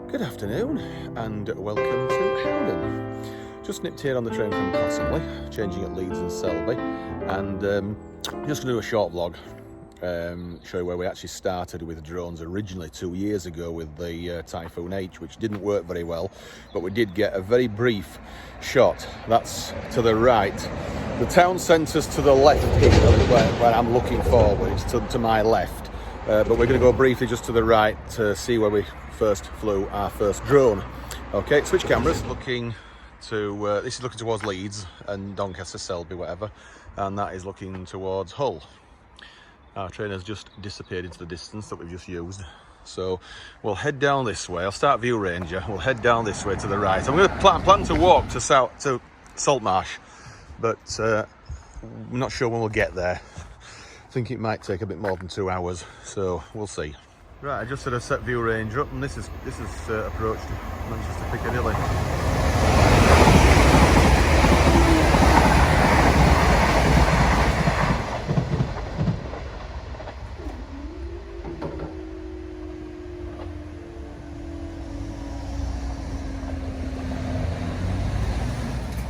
Good afternoon and welcome to Howden. Just nipped here on the train from Cottingley, changing at Leeds and Selby, and just going to do a short vlog, show you where we actually started with drones originally 2 years ago with the Typhoon H, which didn't work very well, but we did get a very brief shot. That's to the right. The town centre's to the left here, where I'm looking forward. It's to my left, but we're going to go briefly just to the right to see where we first flew our first drone. Okay, switch cameras. Looking to this is looking towards Leeds and Doncaster, Selby, whatever, and that is looking towards Hull. Our train has just disappeared into the distance that we've just used, so we'll head down this way. I'll start view ranger. We'll head down this way to the right. I'm going to plan to walk to Saltmarsh, but I'm not sure when we'll get there. I think it might take a bit more than 2 hours, so we'll see. Right, I just had a set view ranger up, and this is approached Manchester Piccadilly.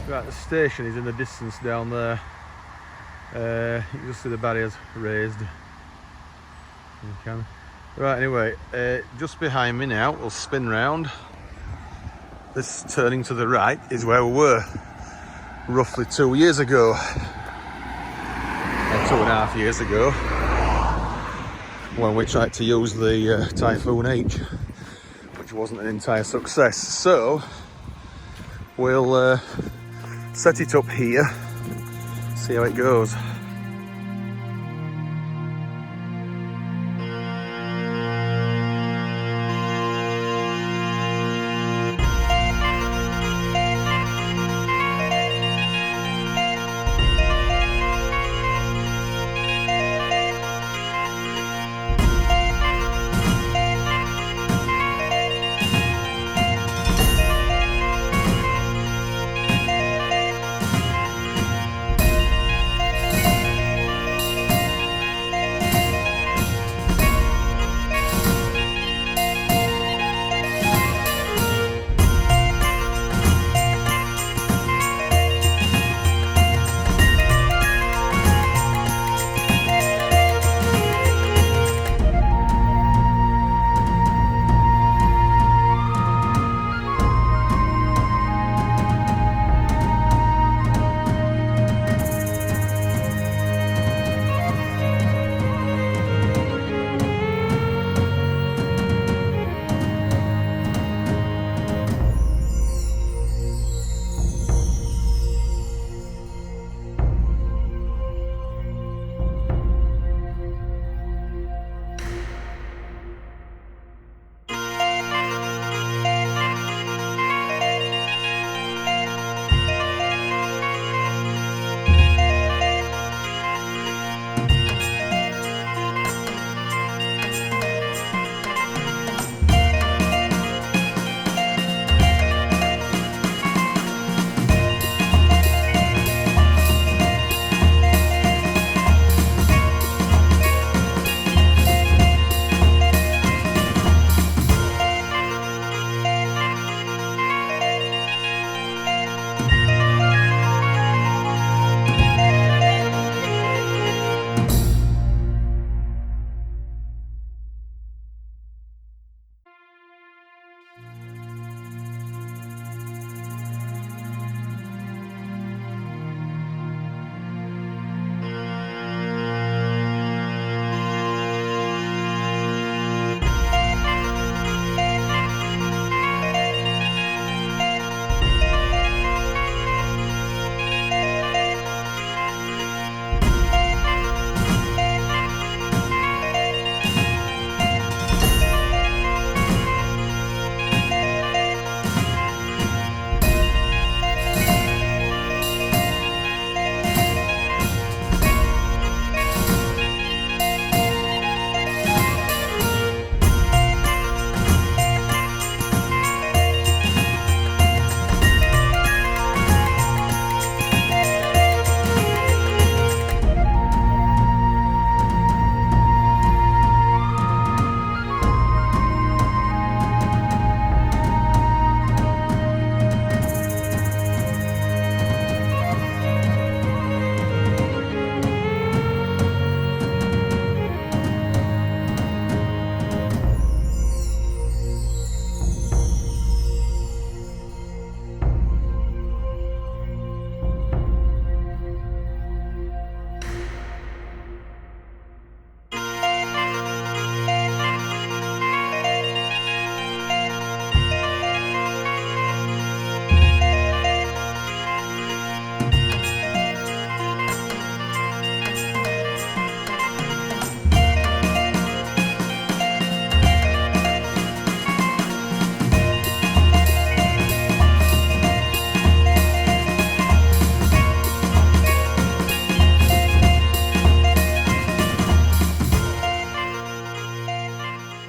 Right, the station is in the distance down there. You can just see the barriers raised. You can. Right, anyway, just behind me now, we'll spin round. This turning to the right is where we were roughly 2 years ago, or 2.5 years ago, when we tried to use the Typhoon H, which wasn't an entire success. So we'll set it up here, see how it goes.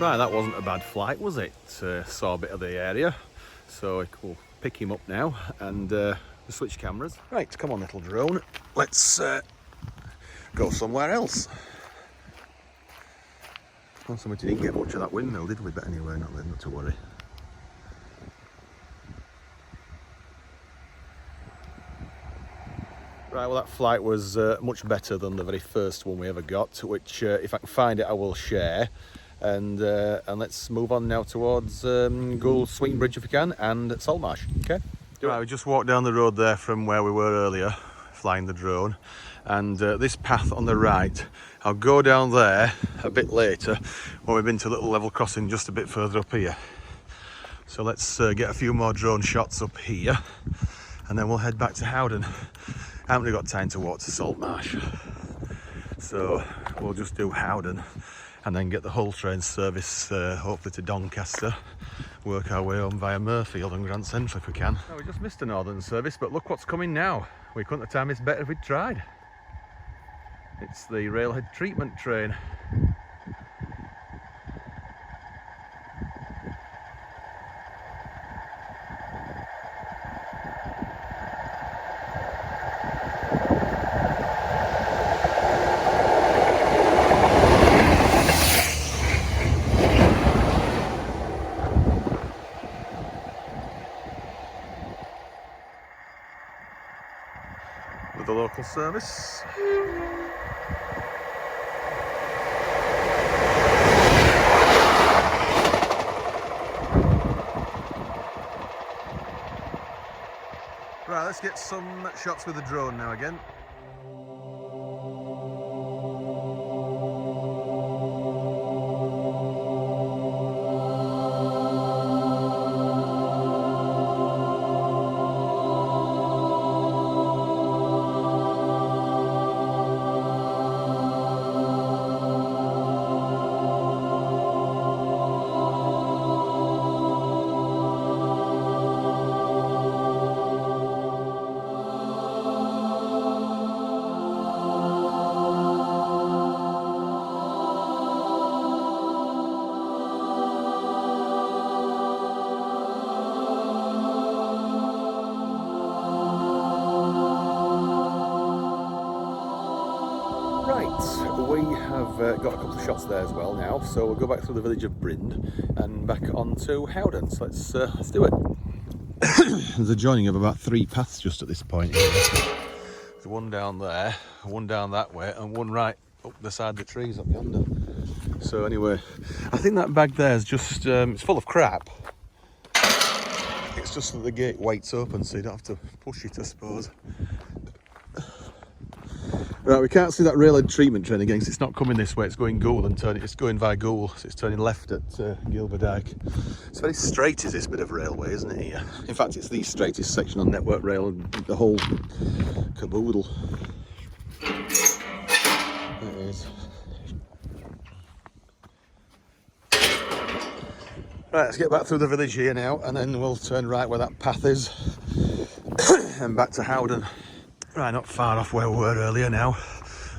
Right, that wasn't a bad flight, was it? Saw a bit of the area, so we'll pick him up now and switch cameras. Right, come on little drone, let's go somewhere else. Well, we didn't get much of that windmill, did we? But anyway, not to worry. Right, well that flight was much better than the very first one we ever got, which if I can find it I will share. And let's move on now towards Gould Swing Bridge if we can, and Saltmarsh, okay? Right, we just walked down the road there from where we were earlier, flying the drone. And this path on the right, I'll go down there a bit later when we've been to a little level crossing just a bit further up here. So let's get a few more drone shots up here and then we'll head back to Howden. I haven't really got time to walk to Saltmarsh, so we'll just do Howden and then get the Hull train service hopefully to Doncaster, work our way home via Mirfield and Grand Central if we can. Oh, we just missed a northern service, but look what's coming now. We couldn't have timed this better if we'd tried. It's the railhead treatment train. With the local service. Right, let's get some shots with the drone now again. Right, we have got a couple of shots there as well now, so we'll go back through the village of Brind and back onto Howden. So let's do it. There's a joining of about 3 paths just at this point here. There's one down there, one down that way, and one right up the side of the trees up yonder. So anyway, I think that bag there is just, it's full of crap. It's just that the gate waits open, so you don't have to push it, I suppose. Right, we can't see that railhead treatment train again because it's not coming this way, it's going Gould and turning, it's going via Gould, so it's turning left at Gilberdyke. It's very straight is this bit of railway, isn't it here? In fact, it's the straightest section on Network Rail and the whole caboodle. There it is. Right, let's get back through the village here now and then we'll turn right where that path is and back to Howden. Right, not far off where we were earlier now.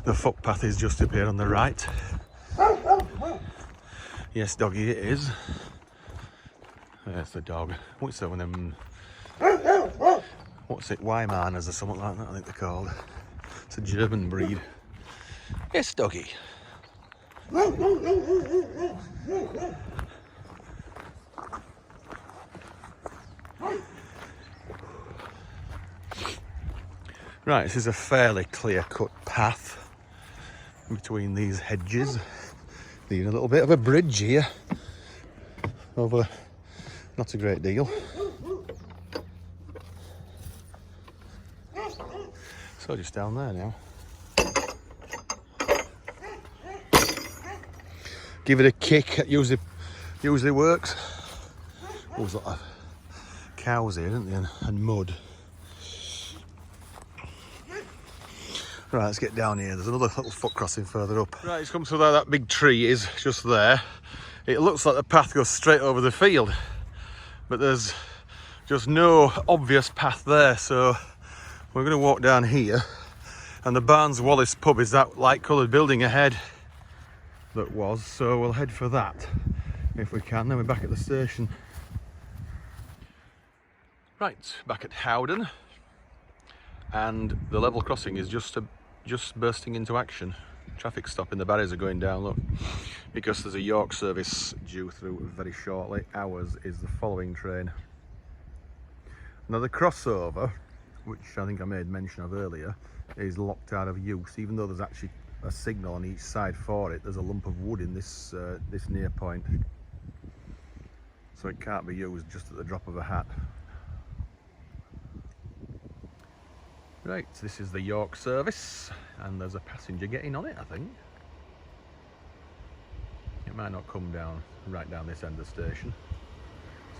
The footpath is just up here on the right. Yes, doggy, it is. There's the dog. What's that one of them? What's it? Weimaraners or something like that, I think they're called. It's a German breed. Yes, doggy. Right, this is a fairly clear-cut path between these hedges. Need a little bit of a bridge here over not a great deal. So just down there now. Give it a kick, it usually works. Oh, there's a lot of cows here, isn't there, and mud. Right, let's get down here. There's another little foot crossing further up. Right, it's come to where that big tree is, just there. It looks like the path goes straight over the field, but there's just no obvious path there, so we're going to walk down here. And the Barnes Wallace pub is that light coloured building ahead that was, so we'll head for that. if we can. Then we're back at the station. Right, back at Howden, and the level crossing is just bursting into action. Traffic stop and the barriers are going down, look, because there's a York service due through very shortly. Ours is the following train. Now the crossover, which I think I made mention of earlier, is locked out of use. Even though there's actually a signal on each side for it, there's a lump of wood in this this near point, so it can't be used just at the drop of a hat. Right, this is the York service, and there's a passenger getting on it, I think. It might not come down right down this end of the station.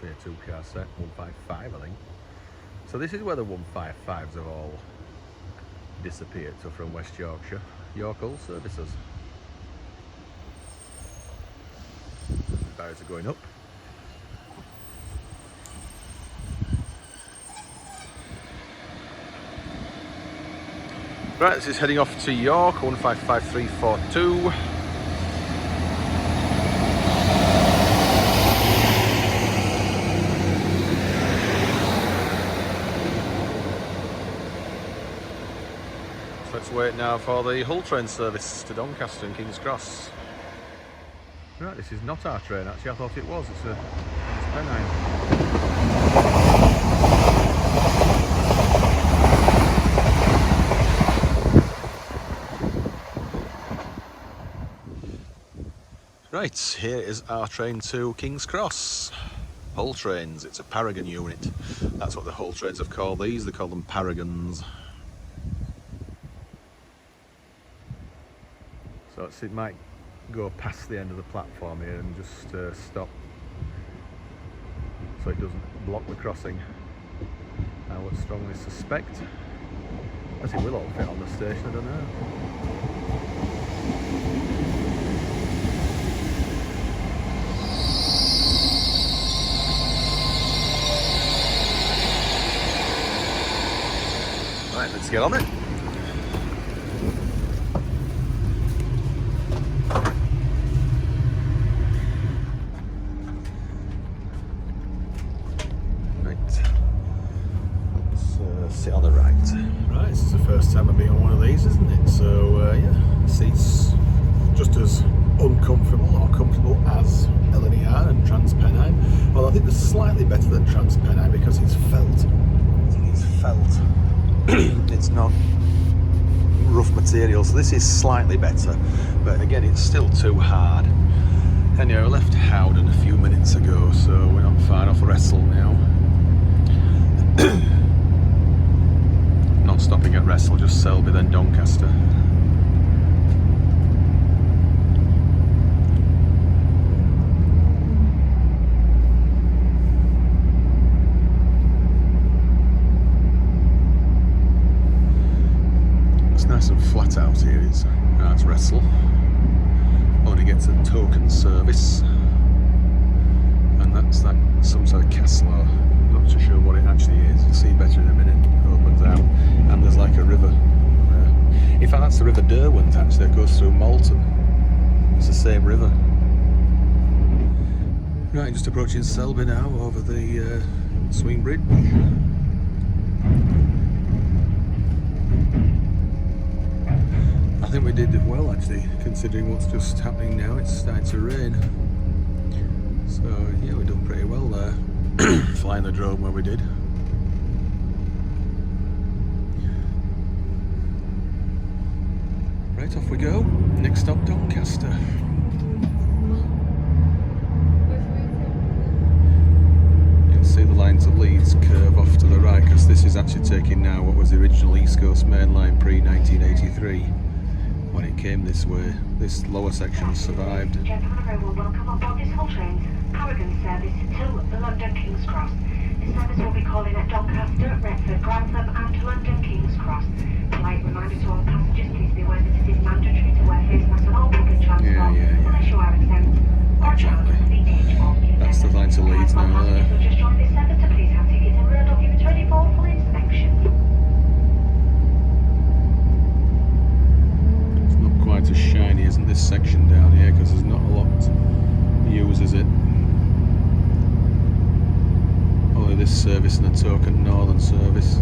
See a 2-car set, 155 I think. So this is where the 155s have all disappeared, so from West Yorkshire. York Hull services. Barriers are going up. Right, this is heading off to York, 155342. So let's wait now for the Hull train service to Doncaster and King's Cross. Right, this is not our train actually, I thought it was. It's a Pennine. Right, here is our train to King's Cross. Hull trains, it's a Paragon unit. That's what the Hull trains have called these, they call them Paragons. So it might go past the end of the platform here and just stop, so it doesn't block the crossing. I would strongly suspect that it will all fit on the station, I don't know. Right, let's get on it. Right, let's sit on the right. Right, this is the first time I've been on one of these, isn't it? So yeah, seats just as uncomfortable or comfortable as LNER and Transpennine. Well, I think they're slightly better than Transpennine because it's felt. I think it's felt. It's not rough material, so this is slightly better, but again it's still too hard. Anyway, I left Howden a few minutes ago, so we're not far off Wrestle now. Not stopping at Wrestle, just Selby then Doncaster. Nice and flat out here. It's Wrestle. Only gets a token service, and that's some sort of castle. I'm not too sure what it actually is. You'll see better in a minute. It opens out, and there's like a river. In fact, that's the River Derwent actually that goes through Malton. It's the same river. Right, just approaching Selby now over the swing bridge. I think we did well actually, considering what's just happening now. It's starting to rain, so yeah, we've done pretty well there. Flying the drone where we did. Right, off we go. Next stop, Doncaster. You can see the lines of Leeds curve off to the right, because this is actually taking now what was the original East Coast Main Line pre-1983. When it came this way, this lower section survived. Gentlemen, welcome on board this Hull train's Paragon service to the London King's Cross. This service will be calling at Doncaster, Retford, Grantham and London King's Cross. Polite reminder to all passengers, please be aware that it is mandatory to wear face masks on all public transport unless you are exempt or travel to the age of That's the line to Leeds now there. So just join this service to please have tickets and real documents ready for full inspection. Quite as shiny, isn't this section down here, because there's not a lot uses it. this service and a token northern service.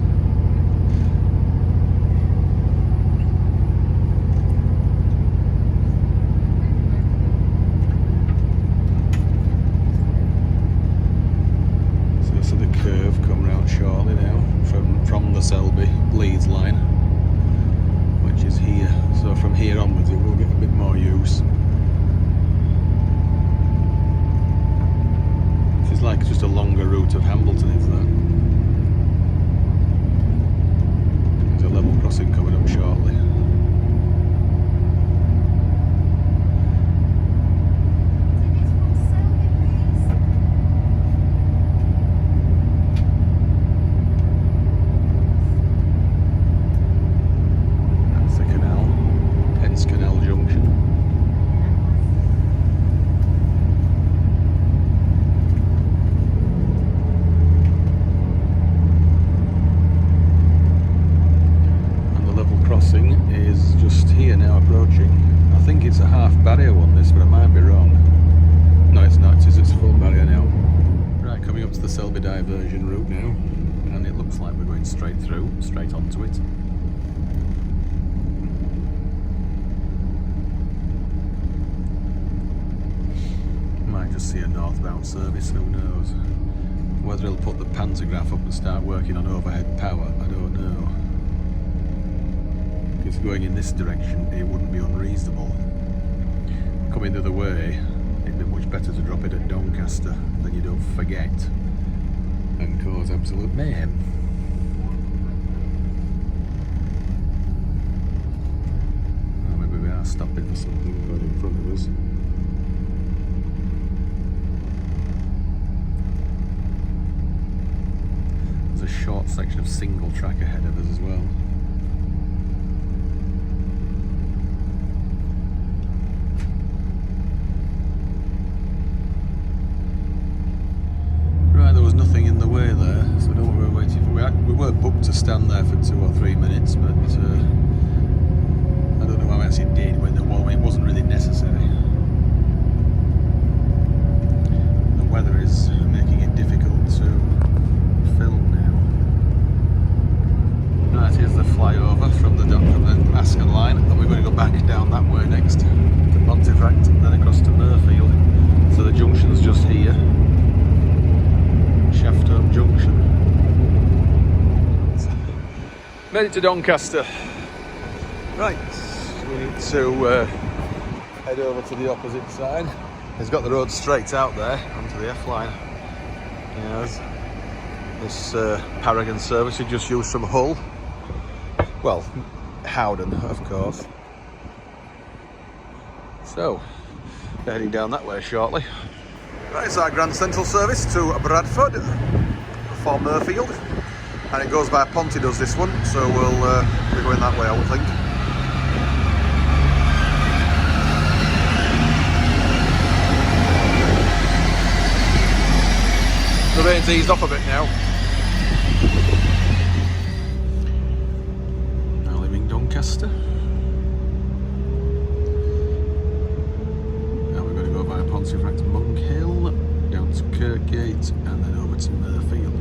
So the curve come round shortly now from the Selby Leeds line, which is here. So from here onwards it will get a bit more use. It's like just a longer route of Hambleton, is that? There's a level crossing coming up shortly. That's the canal, hence Canal Junction. Crossing is just here now, approaching. I think it's a half barrier one, this, but I might be wrong. No, it's not, it's full barrier now. Right, coming up to the Selby diversion route now, and it looks like we're going straight through, straight onto it. Might just see a northbound service, who knows. Whether he'll put the pantograph up and start working on overhead power, I don't know. If going in this direction, it wouldn't be unreasonable. Coming the other way, it'd be much better to drop it at Doncaster, then you don't forget and cause absolute mayhem. Oh, maybe we are stopping for something right in front of us. There's a short section of single track ahead of us as well. Nothing in the way there, so I don't know what we're waiting for. We were booked to stand there for 2 or 3 minutes, but I don't know how we actually did when it wasn't really necessary. The weather is making it difficult to film now. Right, here's the flyover from the Ascot line, and we're going to go back down that way next to Pontefract, and then across to Mirfield. So the junction's just here. Shaftholme Junction. Made it to Doncaster. Right, we need to head over to the opposite side. He's got the road straight out there onto the F line. Yes. This Paragon service we just used from Hull. Well, Howden, of course. So, heading down that way shortly. Right, it's our Grand Central service to Bradford for Mirfield, and it goes by Ponty does this one, so we'll be going that way, I would think. The rain's eased off a bit now. Now leaving Doncaster. Pontefract Monk Hill, down to Kirkgate, and then over to Mirfield.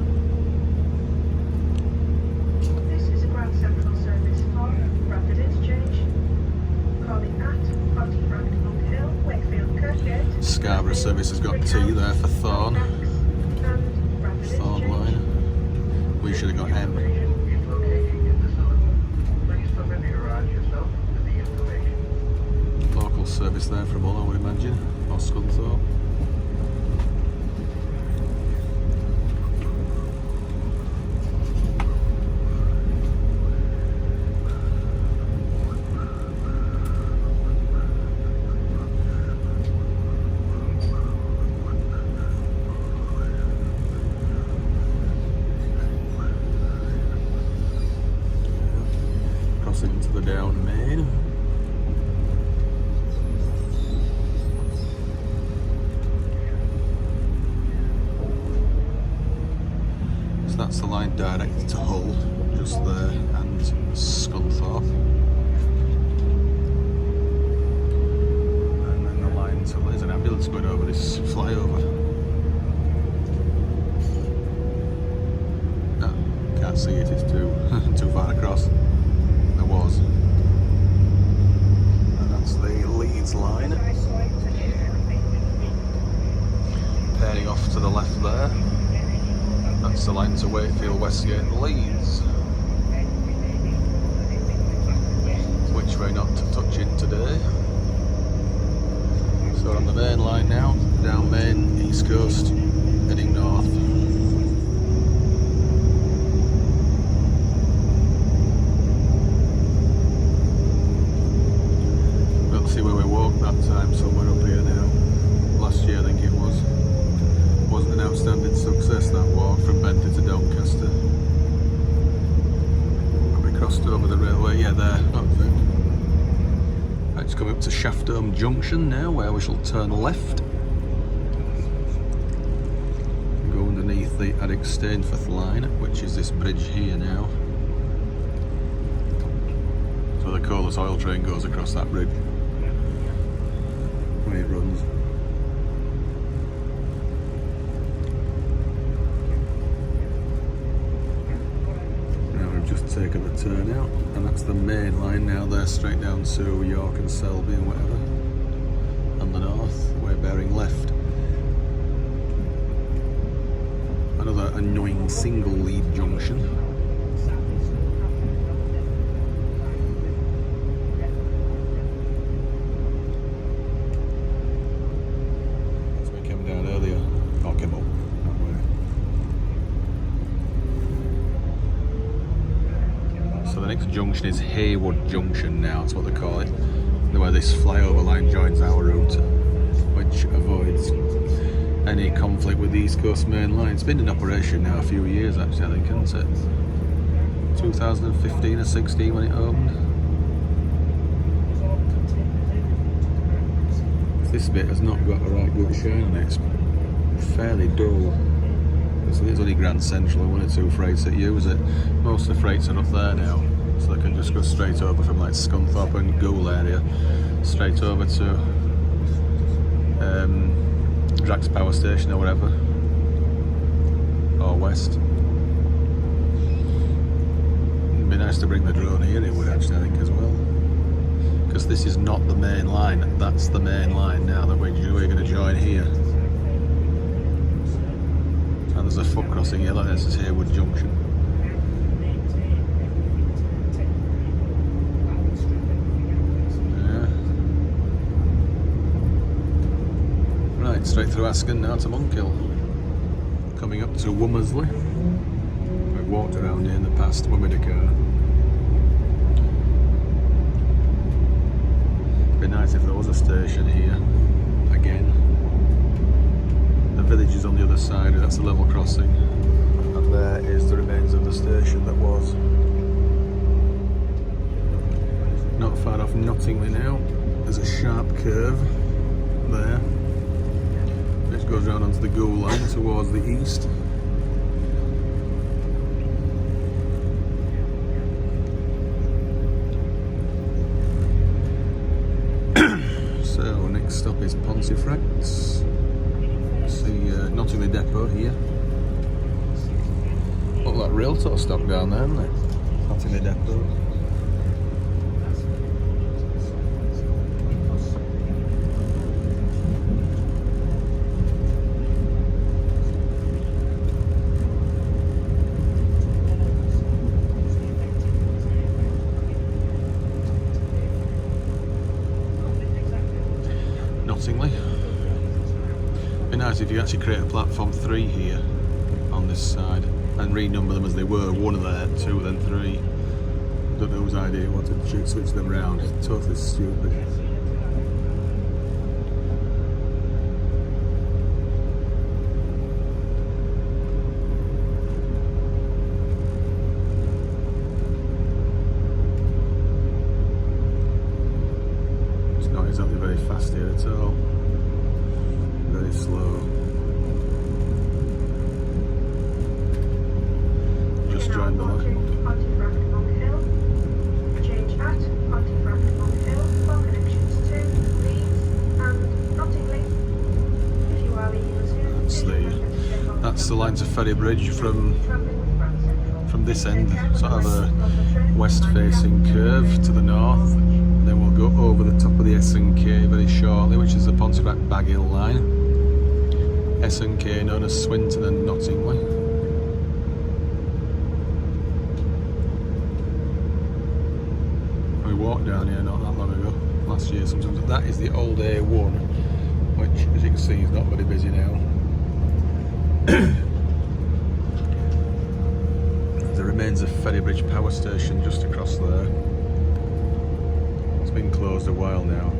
This is a Grand Central service for Bradford Interchange. Calling at Pontefract Monk Hill, Wakefield, Kirkgate. Scarborough service has got T there for Thorn. Thorn line. We should have got M. Local service there from Hull, I would imagine. Or Scunthorpe. Crossing into the Down Main. That's the line direct to Hull, just there, and Scunthorpe. And then the line to, there's an ambulance going over this flyover. can't see it, it's too too far across. There was. And that's the Leeds line. Pairing off to the left there. That's the line to Wakefield, Westgate and Leeds. Which way not to touch in today. So we're on the main line now, down Main, East Coast, heading north. We'll see where we walked that time, somewhere up here now. Last year I think it was. Wasn't an outstanding success, that walk from Bentley to Doncaster. Have we crossed over the railway? Yeah, there, that's it. It's coming up to Shaftholme Junction now, where we shall turn left. Go underneath the Addick Stainforth line, which is this bridge here now. So the coalless oil train goes across that bridge when it runs. Just taken the turn out, and that's the main line now. They're straight down to York and Selby and whatever. On the north, we're bearing left. Another annoying single lead junction. As we came down earlier, or came up that way. So the next junction is Haywood Junction now, that's what they call it, where this flyover line joins our route, which avoids any conflict with the East Coast Main Line. It's been in operation now a few years actually, I think, hasn't it? 2015 or 16 when it opened. This bit has not got a right good shine on it, it's fairly dull. So there's only Grand Central and one or two freights that use it. Most of the freights are up there now, so they can just go straight over from like Scunthorpe and Goole area, straight over to Drax Power Station or whatever, or west. It'd be nice to bring the drone here, it would actually, I think, as well. Because this is not the main line, that's the main line now that we're going to join here. There's a foot crossing here, like this is Haywood Junction. Yeah. Right, straight through Asken now to Monkhill. Coming up to Womersley. We've walked around here in the past when we had a car. It'd be nice if there was a station here again. The village is on the other side, that's a level crossing, and there is the remains of the station that was. Not far off Nottingley now, there's a sharp curve there, which goes round onto the Goole line towards the east. So next stop is Pontefract. Nottingley depot here. Look like Realtor stock down there, isn't it? Nottingley depot. Nottingley. Be nice if you actually create a platform 3 here on this side and renumber them as they were, 1 there, 2 then 3. Don't know whose idea it was to switch them around. It's totally stupid. It's not exactly very fast here at all. Very slow. Just joined the line. Change at Pontefract Monkhill for connections to Leeds and Cottingley. If you are leaving soon, That's the line to Ferry Bridge from from this end, sort of a west-facing curve to the north. And then we'll go over the top of the S&K very shortly, which is the Pontefract-Baghill line. S&K known as Swinton and Nottingley. We walked down here not that long ago, last year sometimes. That is the old A1, which, as you can see, is not very busy now. There remains a Ferrybridge power station just across there. It's been closed a while now.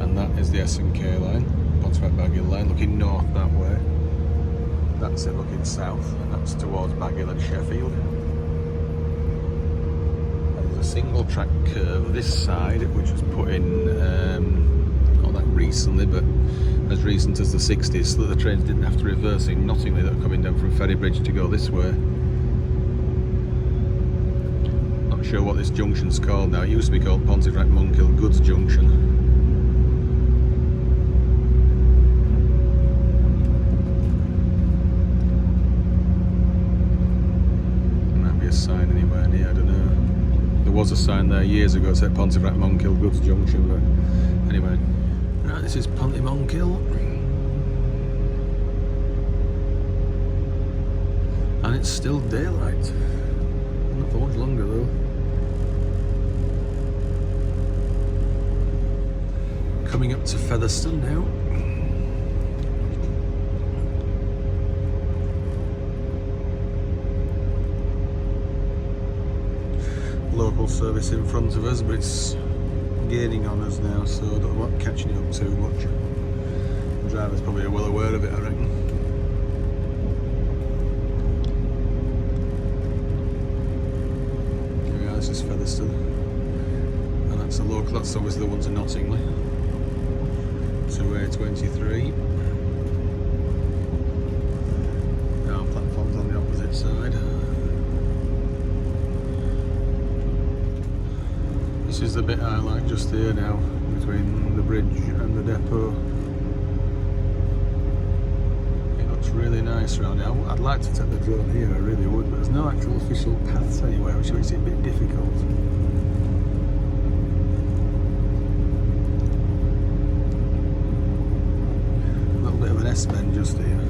And that is the S&K line, Pontefract-Baghill line, looking north that way. That's it looking south, and that's towards Baghill and Sheffield. And there's a single track curve this side, which was put in not that recently, but as recent as the 60s, so that the trains didn't have to reverse in Nottingley that are coming down from Ferrybridge to go this way. Not sure what this junction's called now. It used to be called Pontefract-Monkhill Goods Junction. Might be a sign anywhere near, I don't know. There was a sign there years ago that said Pontefract-Monkhill Goods Junction, but anyway. Right, this is Monkhill, and it's still daylight. Not for much longer though. Coming up to Featherstone now. Local service in front of us, but it's gaining on us now, so I don't want catching it up too much. The driver's probably well aware of it, I reckon. Here we are, this is Featherstone. And that's a local, that's obviously the one to Nottingley. To A23. Our platform's on the opposite side. This is the bit I like just here now, between the bridge and the depot. It looks really nice around here. I'd like to take the drone here, I really would, but there's no actual official paths anywhere, which makes it a bit difficult. A little bit of an S-bend just here.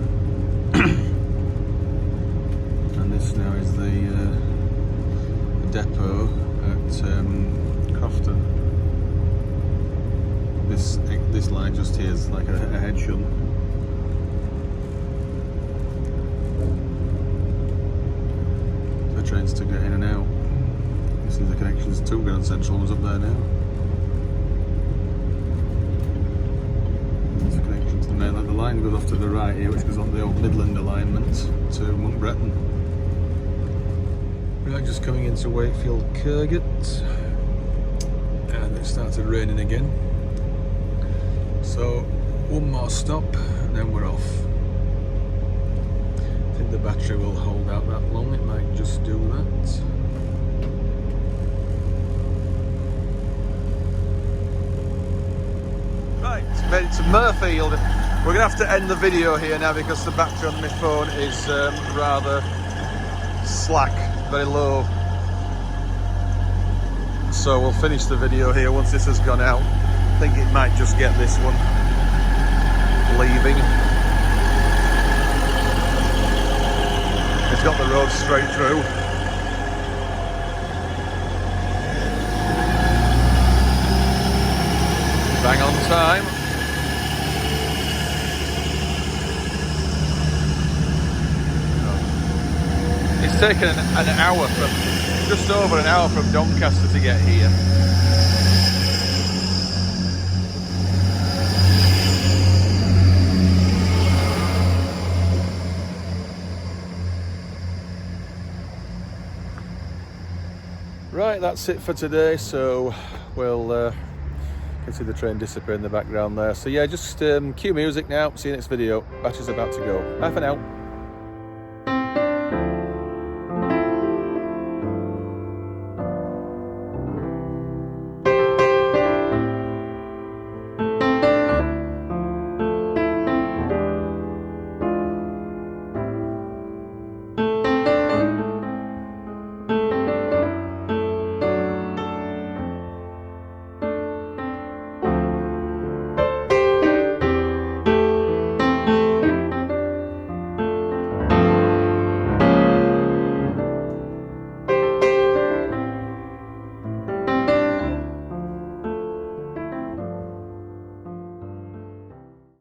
And this now is the depot at Crofton. This line just here is like a head shunt. The trains to get in and out. This is the connections to Grand Central one's up there now. It's a connection to the main line. The line goes off to the right here, which goes on the old Midland alignment to Monkbretton. Right, just coming into Wakefield Kirkgate. And it started raining again, so one more stop and then we're off. I think the battery will hold out that long, it might just do that. Right, made it to Mirfield. We're going to have to end the video here now because the battery on my phone is rather slack, very low. So we'll finish the video here once this has gone out. I think it might just get this one leaving. It's got the road straight through. Bang on time. It's taken an hour from, just over an hour from Doncaster to get here. Right, that's it for today, so we'll can see the train disappear in the background there. So yeah, just cue music now, see you next video. Battery's about to go. Bye for now.